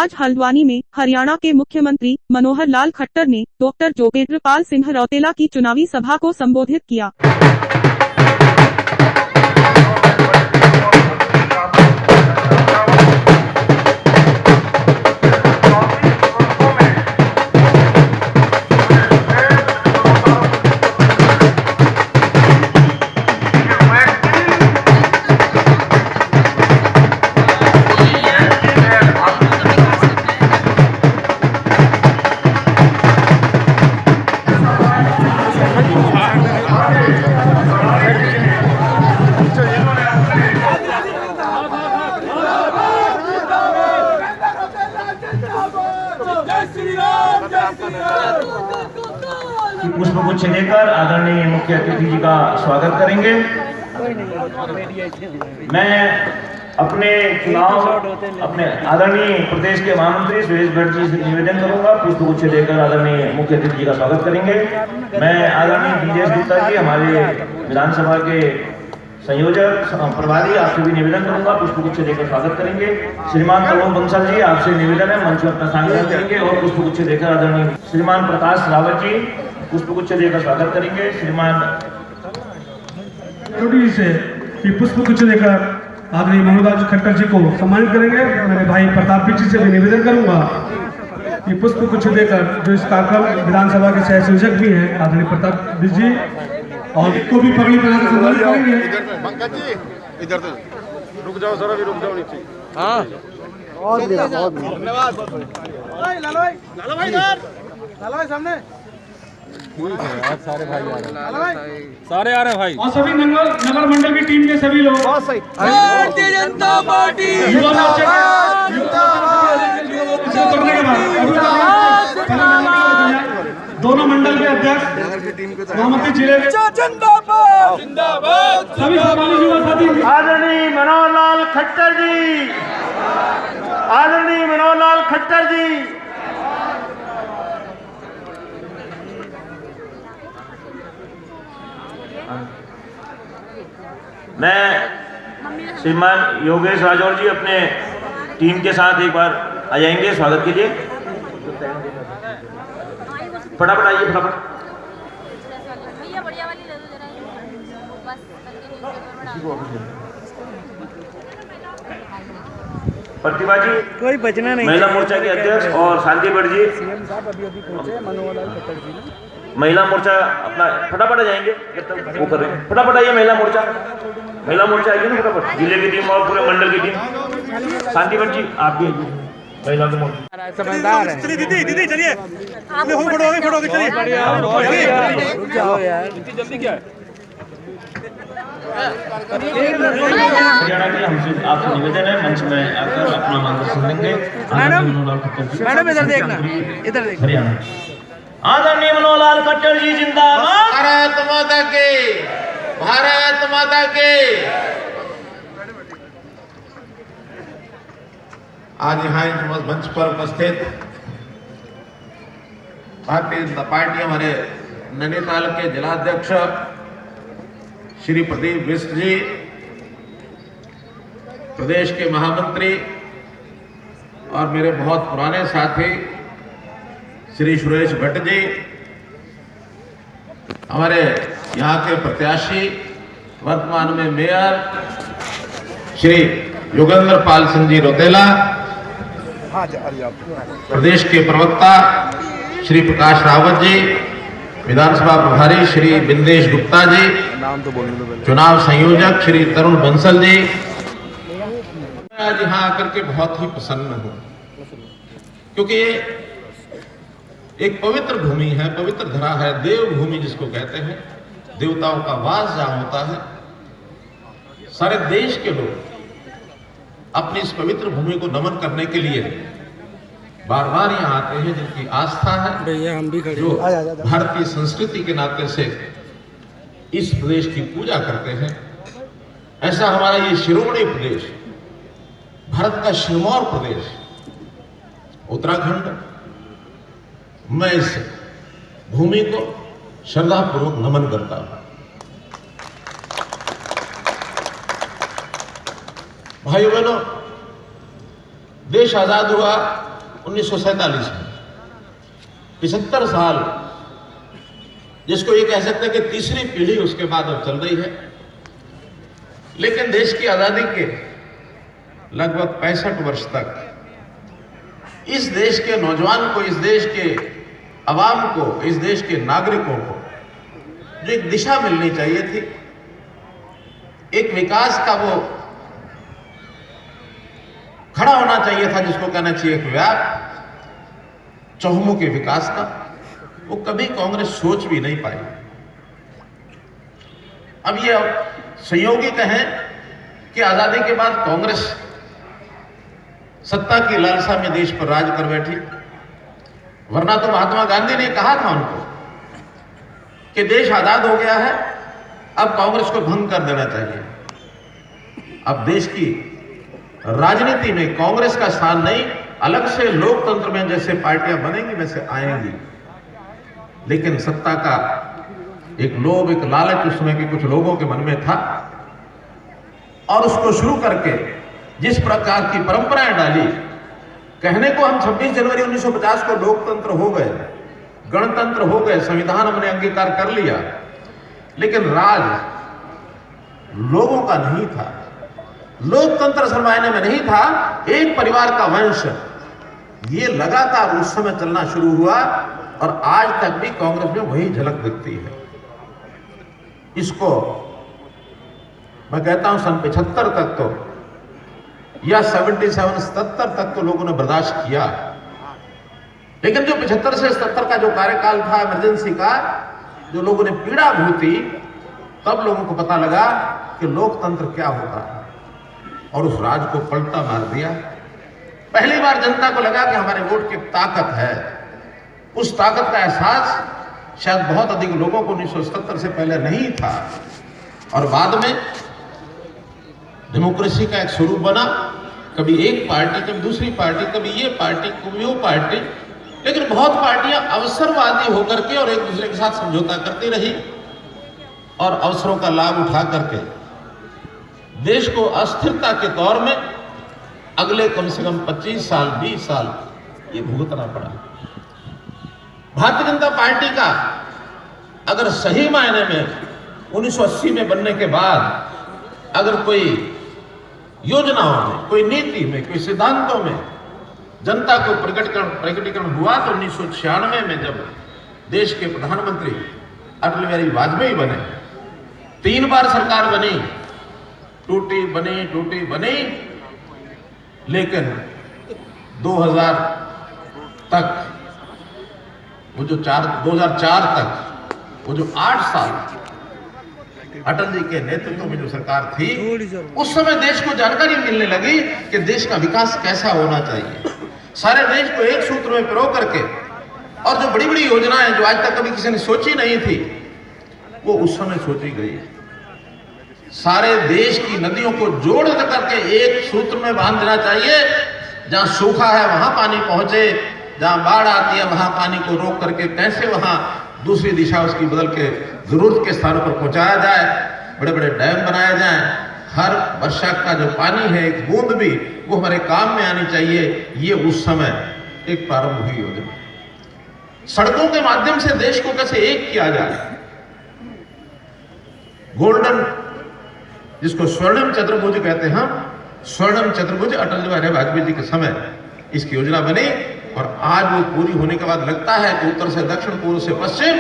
आज हल्द्वानी में हरियाणा के मुख्यमंत्री मनोहर लाल खट्टर ने डॉक्टर जोगेंद्र पाल सिंह रौतेला की चुनावी सभा को संबोधित किया। पुष्पगुच्छ देकर आदरणीय मुख्य अतिथि जी का स्वागत करेंगे। मैं अपने आदरणीय प्रदेश के महामंत्री सुरेश भट्ट जी से निवेदन करूंगा, पुष्पगुच्छ देकर आदरणीय मुख्य अतिथि जी का स्वागत करेंगे। मैं आदरणीय ब्रिजेश गुप्ता जी, हमारे विधानसभा के संयोजक प्रभारी, आपसे भी निवेदन करूंगा, पुष्पगुच्छ देकर स्वागत करेंगे। श्रीमान तरुण बंसल जी, आपसे निवेदन है, मंच पर अपना स्वागत करेंगे और पुष्पगुच्छ देकर आदरणीय श्रीमान प्रकाश रावत जी पुष्पगुच्छ देकर स्वागत करेंगे। श्रीमान से पुष्पगुच्छ देकर आदरणीय मनोहर लाल खट्टर जी को सम्मानित करेंगे। मेरे भाई प्रताप जी से भी निवेदन करूंगा कि पुष्पगुच्छ देकर जो इस कार्यक्रम विधानसभा के सह संयोजक भी हैं आदरणीय प्रताप जी और को भी पगड़ी बनाकर सम्मानित करेंगे। पंकज जी इधर रुक जाओ, जरा भी रुक जाओ नीचे। हाँ धन्यवाद। लालो भाई इधर, लालो भाई सामने। सारे भाई सारे आ रहे भाई और सभी नगर मंडल की टीम के सभी लोग, बहुत सही। भारतीय जनता पार्टी युवा मोर्चा दोनों मंडल के अध्यक्ष महामंत्री जिले के जिंदाबाद जिंदाबाद सभी सम्मानित युवा साथी आदरणीय मनोहर लाल खट्टर जी, आदरणीय मनोहर लाल खट्टर जी। मैं श्रीमान योगेश राजौर जी अपने टीम के साथ एक बार आ जाएंगे, स्वागत कीजिए। फटाफट आइए, फटाफट। प्रतिभा जी कोई बचना नहीं, महिला मोर्चा के अध्यक्ष, और शांति भट्ट जी सीएम साहब अभी पहुंचे, मनोहर लाल खट्टर जी ने महिला मोर्चा अपना फटाफट आ जाएंगे, वो कर रहे हैं। फटाफट आइए, महिला मोर्चा आइए ना फटाफट, जिले की टीम और पूरे मंडल की टीम। शांति भट्ट जी आप भी आइए, महिला के मोर्चा। समझदार है। चलिए दीदी चलिए, फोटो रुक जाओ यार, जल्दी क्या है। हरियाणा के हमसे आपसे निवेदन है, मंच में आकर अपना मार्गदर्शन देंगे। मैडम इधर देखना, इधर देखना। हरियाणा आदरणीय मनोहर लाल खट्टर जी जिंदाबाद। भारत माता की, भारत माता की। आज यहाँ इस मंच पर उपस्थित भारतीय जनता पार्टी हमारे नैनीताल के जिलाध्यक्ष श्री प्रदीप बिष्ट जी, प्रदेश के महामंत्री और मेरे बहुत पुराने साथी श्री सुरेश भट्ट जी, हमारे यहाँ के प्रत्याशी वर्तमान में मेयर श्री योगेंद्र पाल सिंह जी रौतेला, प्रदेश के प्रवक्ता श्री प्रकाश रावत जी, विधानसभा प्रभारी श्री बिंदेश गुप्ता जी, चुनाव संयोजक श्री तरुण बंसल जी। आज यहाँ आकर के बहुत ही प्रसन्न हूँ, क्योंकि ये एक पवित्र भूमि है, पवित्र धरा है, देवभूमि जिसको कहते हैं, देवताओं का वास जहाँ होता है। सारे देश के लोग अपनी इस पवित्र भूमि को नमन करने के लिए बार बार यहाँ आते हैं, जिनकी आस्था है, भैया हम भी खड़े, जो भारतीय संस्कृति के नाते से इस प्रदेश की पूजा करते हैं। ऐसा हमारा ये शिरोमणि प्रदेश, भारत का सिरमौर प्रदेश उत्तराखंड, मैं इस भूमि को श्रद्धापूर्वक नमन करता हूं। भाइयों बहनों, देश आजाद हुआ 1947 में, 75 साल, जिसको ये कह सकते हैं कि तीसरी पीढ़ी उसके बाद अब चल रही है। लेकिन देश की आजादी के लगभग 65 वर्ष तक इस देश के नौजवान को, इस देश के अवाम को, इस देश के नागरिकों को जो एक दिशा मिलनी चाहिए थी, एक विकास का वो खड़ा होना चाहिए था, जिसको कहना चाहिए एक व्याप चहुमुखी विकास का, वो कभी कांग्रेस सोच भी नहीं पाई। अब ये संयोगी कहें कि आजादी के बाद कांग्रेस सत्ता की लालसा में देश पर राज कर बैठी, वरना तो महात्मा गांधी ने कहा था उनको कि देश आजाद हो गया है, अब कांग्रेस को भंग कर देना चाहिए। अब देश की राजनीति में कांग्रेस का स्थान नहीं, अलग से लोकतंत्र में जैसे पार्टियां बनेंगी वैसे आएंगी, लेकिन सत्ता का एक लोभ, एक लालच उस समय के कुछ लोगों के मन में था, और उसको शुरू करके जिस प्रकार की परंपराएं डाली, कहने को हम 26 जनवरी 1950 को लोकतंत्र हो गए, गणतंत्र हो गए, संविधान हमने अंगीकार कर लिया, लेकिन राज लोगों का नहीं था, लोकतंत्र असल मायने में नहीं था, एक परिवार का वंश। ये लगातार उस समय चलना शुरू हुआ और आज तक भी कांग्रेस में वही झलक दिखती है। इसको मैं कहता हूं सन 75 तक तो, या 77 तक तो लोगों ने बर्दाश्त किया, लेकिन जो 75 से 77 का जो कार्यकाल था इमरजेंसी का, जो लोगों ने पीड़ा भूती, तब लोगों को पता लगा कि लोकतंत्र क्या होता है, और उस राज को पलटा मार दिया। पहली बार जनता को लगा कि हमारे वोट की ताकत है। उस ताकत का एहसास शायद बहुत अधिक लोगों को 1977 से पहले नहीं था, और बाद में डेमोक्रेसी का एक स्वरूप बना, कभी एक पार्टी, कभी दूसरी पार्टी, कभी ये पार्टी, कभी वो पार्टी, लेकिन बहुत पार्टियां अवसरवादी होकर के और एक दूसरे के साथ समझौता करती रही, और अवसरों का लाभ उठा करके देश को अस्थिरता के दौर में अगले कम से कम 25 साल, 20 साल ये भुगतना पड़ा। भारतीय जनता पार्टी का अगर सही मायने में 1980 में बनने के बाद अगर कोई योजनाओं में, कोई नीति में, कोई सिद्धांतों में जनता को प्रकटीकरण हुआ, तो 1996 में जब देश के प्रधानमंत्री अटल बिहारी वाजपेयी बने, 3 बार सरकार बनी, टूटी बनी, लेकिन 2000 तक वो जो 2004 तक वो जो 8 साल अटल जी के नेतृत्व में जो सरकार थी, उस समय देश को जानकारी मिलने लगी कि देश का विकास कैसा होना चाहिए। सारे देश को एक सूत्र में पिरो करके, और जो बड़ी बड़ी योजनाएं जो आज तक कभी किसी ने सोची नहीं थी, वो उस समय सोची गई। सारे देश की नदियों को जोड़ करके एक सूत्र में बांध देना चाहिए, जहां सूखा है वहां पानी पहुंचे, जहां बाढ़ आती है वहां पानी को रोक करके कैसे वहां दूसरी दिशा उसकी बदल के जरूरत के स्थानों पर पहुंचाया जाए, बड़े बड़े डैम बनाए जाएं, हर वर्षा का जो पानी है एक बूंद भी वो हमारे काम में आनी चाहिए। ये उस समय एक प्रारंभ हुई योजना। सड़कों के माध्यम से देश को कैसे एक किया जाए, गोल्डन, जिसको स्वर्णिम चतुर्भुज कहते हैं हम, स्वर्णिम चतुर्भुज अटल बिहारी वाजपेयी जी के समय इसकी योजना बनी, और आज वो पूरी होने के बाद लगता है कि उत्तर से दक्षिण, पूर्व से पश्चिम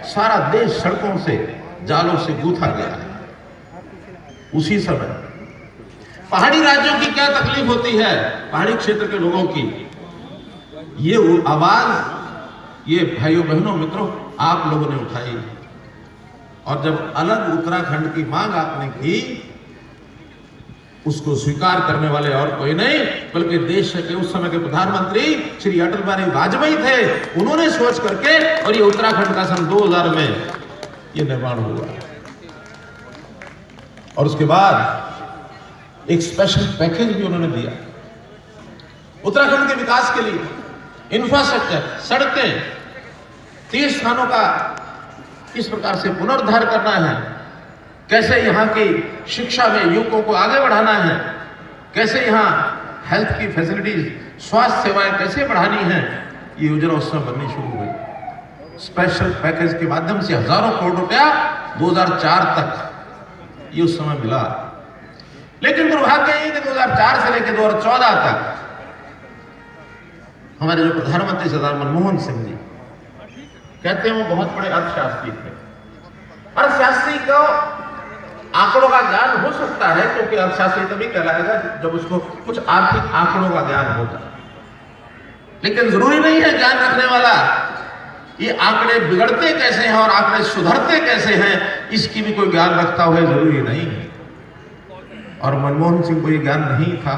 सारा देश सड़कों से, जालों से गूंथा गया है। उसी समय पहाड़ी राज्यों की क्या तकलीफ होती है, पहाड़ी क्षेत्र के लोगों की, ये आवाज ये भाइयों बहनों मित्रों आप लोगों ने उठाई, और जब अलग उत्तराखंड की मांग आपने की, उसको स्वीकार करने वाले और कोई नहीं बल्कि देश के उस समय के प्रधानमंत्री श्री अटल बिहारी वाजपेयी थे। उन्होंने सोच करके, और ये उत्तराखंड का सन 2000 में ये निर्माण हुआ, और उसके बाद एक स्पेशल पैकेज भी उन्होंने दिया उत्तराखंड के विकास के लिए। इंफ्रास्ट्रक्चर, सड़कें, तीर्थ स्थानों का किस प्रकार से पुनरुद्धार करना है, कैसे यहाँ की शिक्षा में युवकों को आगे बढ़ाना है, कैसे यहाँ हेल्थ की फैसिलिटीज, स्वास्थ्य सेवाएं कैसे बढ़ानी है, ये योजना उस समय बननी शुरू हुई। स्पेशल पैकेज के माध्यम से हजारों करोड़ रुपया 2004 तक ये उस समय मिला। लेकिन दुर्भाग्य ये कि 2004 से लेकर 2014 तक हमारे जो प्रधानमंत्री सरदार मनमोहन सिंह जी कहते हैं वो बहुत बड़े अर्थशास्त्री थे। अर्थशास्त्री को आंकड़ों का ज्ञान हो सकता है, क्योंकि अर्थशास्त्री तभी कहलाएगा जब उसको कुछ आर्थिक आंकड़ों का ज्ञान होगा। लेकिन जरूरी नहीं है ज्ञान रखने वाला ये आंकड़े बिगड़ते कैसे हैं और आंकड़े सुधरते कैसे हैं इसकी भी कोई ज्ञान रखता हुआ जरूरी नहीं है। और मनमोहन सिंह को ये ज्ञान नहीं था।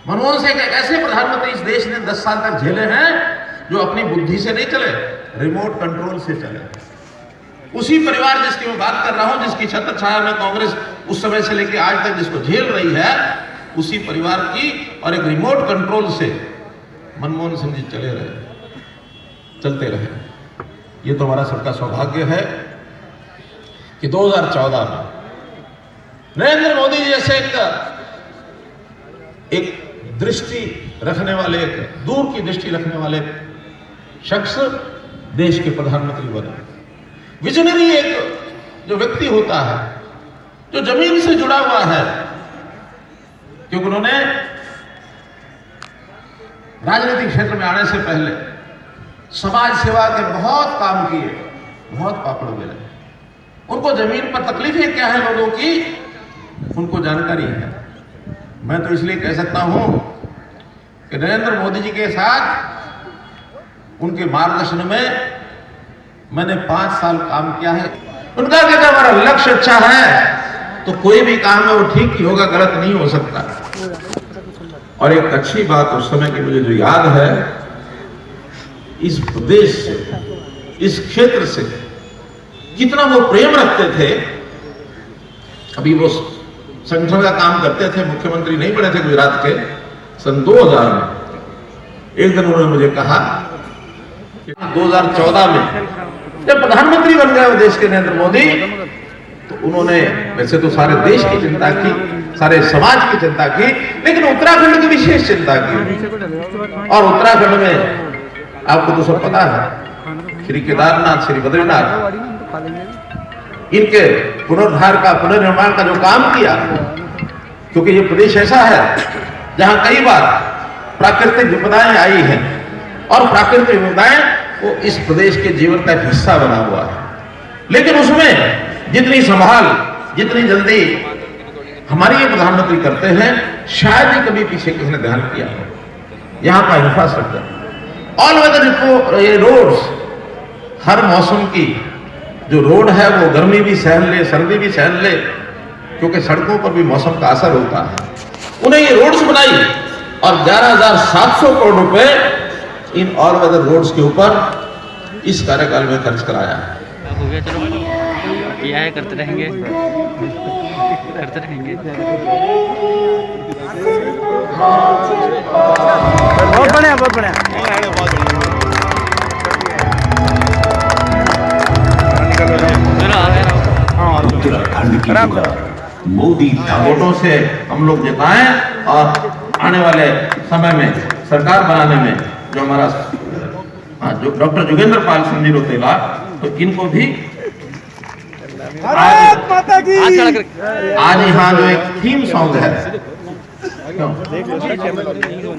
मनमोहन सिंह एक ऐसे प्रधानमंत्री इस देश ने 10 साल तक झेले हैं जो अपनी बुद्धि से नहीं चले, रिमोट कंट्रोल से चले। उसी परिवार जिसकी मैं बात कर रहा हूं, जिसकी छत्र छाया में कांग्रेस उस समय से लेकर आज तक जिसको झेल रही है, उसी परिवार की और एक रिमोट कंट्रोल से मनमोहन सिंह जी चलते रहे। ये तो हमारा सबका सौभाग्य है कि 2014 में नरेंद्र मोदी जैसे एक दृष्टि रखने वाले, एक दूर की दृष्टि रखने वाले शख्स देश के प्रधानमंत्री बने। विजनरी एक जो व्यक्ति होता है, जो जमीन से जुड़ा हुआ है, क्योंकि उन्होंने राजनीतिक क्षेत्र में आने से पहले समाज सेवा के बहुत काम किए, बहुत पापड़ बेले। उनको जमीन पर तकलीफें क्या है लोगों की, उनको जानकारी है। मैं तो इसलिए कह सकता हूं कि नरेंद्र मोदी जी के साथ उनके मार्गदर्शन में मैंने 5 साल काम किया है। उनका कहना हमारा लक्ष्य अच्छा है तो कोई भी काम है वो ठीक ही होगा, गलत नहीं हो सकता। और एक अच्छी बात उस समय की मुझे जो याद है, इस प्रदेश से, इस क्षेत्र से कितना वो प्रेम रखते थे। अभी वो संगठन का काम करते थे, मुख्यमंत्री नहीं बने थे गुजरात के। सन 2000 में एक दिन उन्होंने मुझे कहा कि 2014 में जब प्रधानमंत्री बन गए देश के नरेंद्र मोदी, तो उन्होंने वैसे तो सारे देश की चिंता की, सारे समाज की चिंता की, लेकिन उत्तराखंड की विशेष चिंता की। और उत्तराखंड में आपको तो सब पता है, श्री केदारनाथ, श्री बद्रीनाथ, इनके पुनरुद्धार का, पुनर्निर्माण का जो काम किया, क्योंकि ये प्रदेश ऐसा है जहां कई बार प्राकृतिक विपदाएं आई हैं और प्राकृतिक विपदाएं वो इस प्रदेश के जीवन का एक हिस्सा बना हुआ है। लेकिन उसमें जितनी संभाल, जितनी जल्दी हमारे ये प्रधानमंत्री करते हैं, शायद ही कभी पीछे किसी ने ध्यान किया हो। यहाँ का इंफ्रास्ट्रक्चर, ऑल वेदर ये रोड्स, हर मौसम की जो रोड है वो गर्मी भी सहन ले, सर्दी भी सहन ले, क्योंकि सड़कों पर भी मौसम का असर होता है। उन्हें ये रोड्स बनाई और 11,700 करोड़ रुपए इन ऑल वेदर रोड्स के ऊपर इस कार्यकाल में खर्च कराया है। हो गया, चलो किया है, करते रहेंगे, करते रहेंगे। बहुत बढ़िया, बहुत बढ़िया। उत्तराखंड की मोदी वोटों से हम लोग जिताएं और आने वाले समय में सरकार बनाने में जो हमारा जो डॉक्टर जोगेंद्र पाल सिंह जी रौतेला, तो इनको भी आज यहाँ जो एक थीम सॉन्ग है,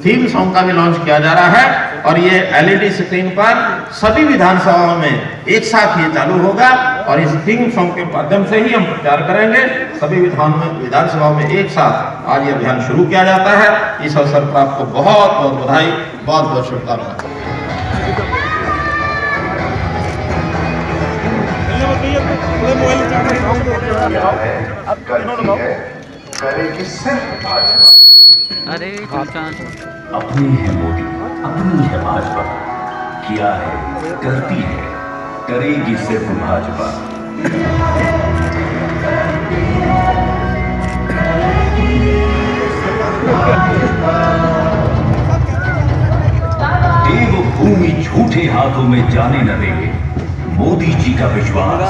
थीम सॉन्ग का भी लॉन्च किया जा रहा है और ये एलईडी स्क्रीन पर सभी विधानसभाओं में एक साथ ये चालू होगा और इस थीम सॉन्ग के माध्यम से ही हम प्रचार करेंगे। सभी विधानसभाओं में एक साथ आज ये अभियान शुरू किया जाता है। इस अवसर पर आपको बहुत बहुत बधाई, बहुत बहुत शुभकामनाएं। अरे अपनी है मोदी, अपनी है भाजपा, किया है, करती है, करेगी सिर्फ भाजपा। देवभूमि झूठे हाथों में जाने न देंगे, मोदी जी का विश्वास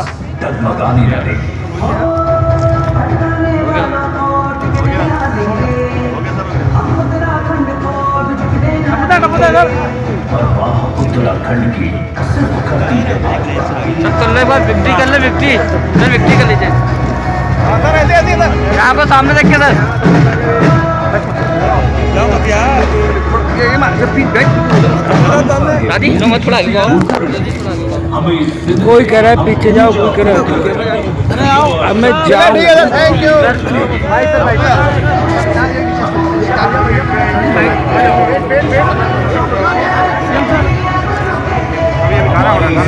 डगमगाने न देंगे। और वहाँ उत्तराखंड की सिर्फ करती है कर ले बात 50 कर ले 50 सर 50 कर लीजिए यहाँ को सामने देख के सर दादी मत थोड़ा हमें कोई कह रहा है पीछे जाओ, कोई कह रहा है अब मैं जाऊँ। थैंक यू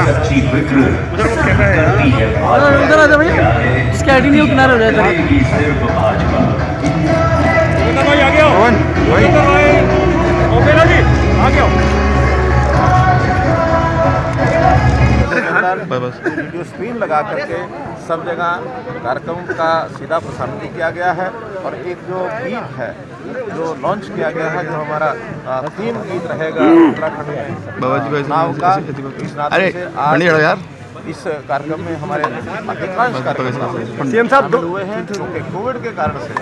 सच्ची फिक्र करती है इसके आईडी नहीं किनारे हो जाता करेगी सिर्फ भाजपा। वीडियो स्क्रीन लगा करके सब जगह कार्यक्रम का सीधा प्रसारण भी किया गया है और एक जो गीत है जो लॉन्च किया गया है, जो हमारा थीम गीत रहेगा उत्तराखंड नाव का, इस नाते से आज इस कार्यक्रम में हमारे अधिकांश कार्यक्रम सीएम साहब हुए हैं, क्योंकि कोविड के कारण से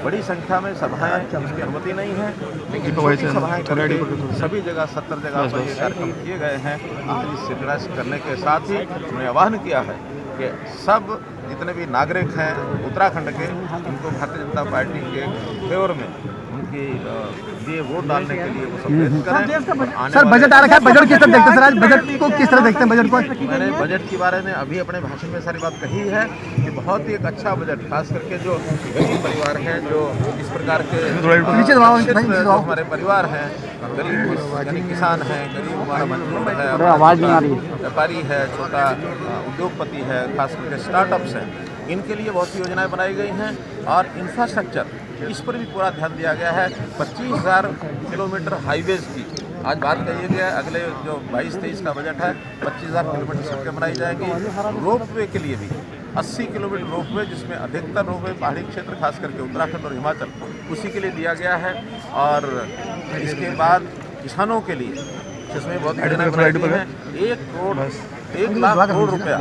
बड़ी संख्या में सभाएं इसकी अनुमति नहीं है, लेकिन छोटी सभाएं करके सभी जगह 70 जगह पर ये कार्यक्रम किए गए हैं। आज इस शिलान्यास करने के साथ ही हमने आह्वान किया है कि सब जितने भी नागरिक हैं उत्तराखंड के, उनको भारतीय जनता पार्टी के फेवर में उनकी दिए वोट डालने के लिए वो सब प्रेरित करें। सर बजट आ रखा है, बजट किस तरह देखते हैं सर? आज बजट को किस तरह देखते हैं? बजट को मैंने बजट के बारे में अभी अपने भाषण में सारी बात कही है कि बहुत ही एक अच्छा बजट, खास करके जो गरीब परिवार हैं, जो इस प्रकार के हमारे परिवार हैं, गरीब यानी किसान हैं, गरीब हमारा मजदूर है, आवाज नहीं आ रही, व्यापारी है, छोटा उद्योगपति है, खास करके स्टार्टअप्स हैं, इनके लिए बहुत सी योजनाएं बनाई गई हैं और इंफ्रास्ट्रक्चर इस पर भी पूरा ध्यान दिया गया है। 25,000 किलोमीटर हाईवेज की आज बात कही गया है। अगले जो 22-23 का बजट है 25,000 किलोमीटर सड़कें बनाई जाएगी। रोपवे के लिए भी 80 किलोमीटर रोपवे, जिसमें अधिकतर रोपवे पहाड़ी क्षेत्र खास करके उत्तराखंड और हिमाचल, उसी के लिए दिया गया है। और इसके बाद किसानों के लिए जिसमें बहुत योजनाएं बनाई गई हैं, 1 लाख करोड़ रुपया